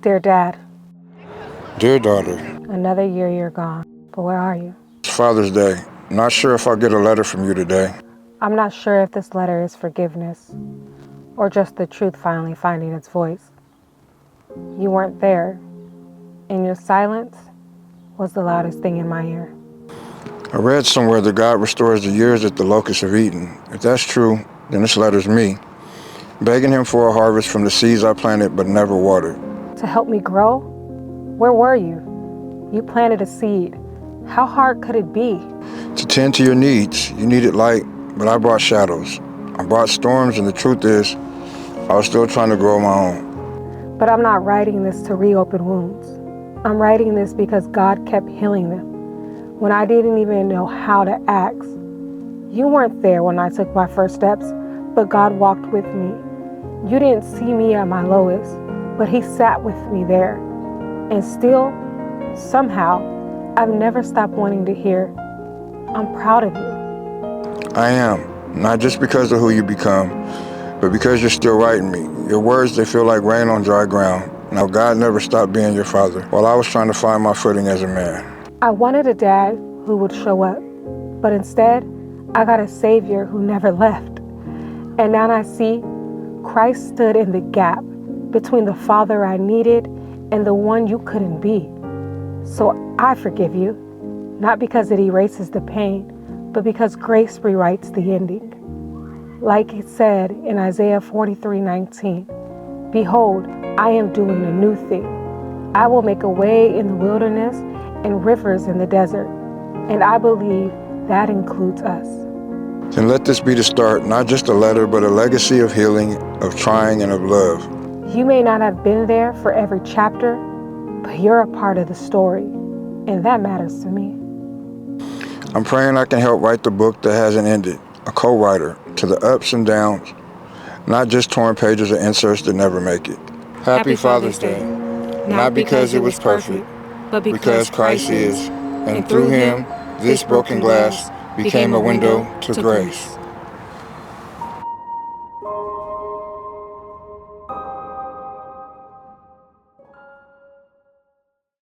Dear Dad, Dear daughter, another year you're gone, but where are you? it's Father's Day. Not sure if I'll get a letter from you today. I'm not sure if this letter is forgiveness or just the truth finally finding its voice. You weren't there, and your silence was the loudest thing in my ear. I read somewhere that God restores the years that the locusts have eaten. If that's true, then this letter's me, begging him for a harvest from the seeds I planted but never watered. To help me grow? Where were you? You planted a seed. How hard could it be? To tend to your needs, you needed light, but I brought shadows. I brought storms, and the truth is, I was still trying to grow my own. But I'm not writing this to reopen wounds. I'm writing this because God kept healing them when I didn't even know how to ask. You weren't there when I took my first steps, but God walked with me. You didn't see me at my lowest, but He sat with me there. And still, somehow, I've never stopped wanting to hear, I'm proud of you. I am, not just because of who you become, but because you're still writing me. Your words, they feel like rain on dry ground. Now, God never stopped being your father while I was trying to find my footing as a man. I wanted a dad who would show up, but instead, I got a savior who never left. And now I see Christ stood in the gap between the father I needed and the one you couldn't be. So I forgive you, not because it erases the pain, but because grace rewrites the ending. Like it said in Isaiah 43:19, behold, I am doing a new thing. I will make a way in the wilderness and rivers in the desert. And I believe that includes us. Then let this be the start, not just a letter, but a legacy of healing, of trying, and of love. You may not have been there for every chapter, but you're a part of the story, and that matters to me. I'm praying I can help write the book that hasn't ended, a co-writer to the ups and downs, not just torn pages or inserts that never make it. Happy Father's Day. Not because it was perfect, but because Christ is, and through him, this broken glass became a window to grace.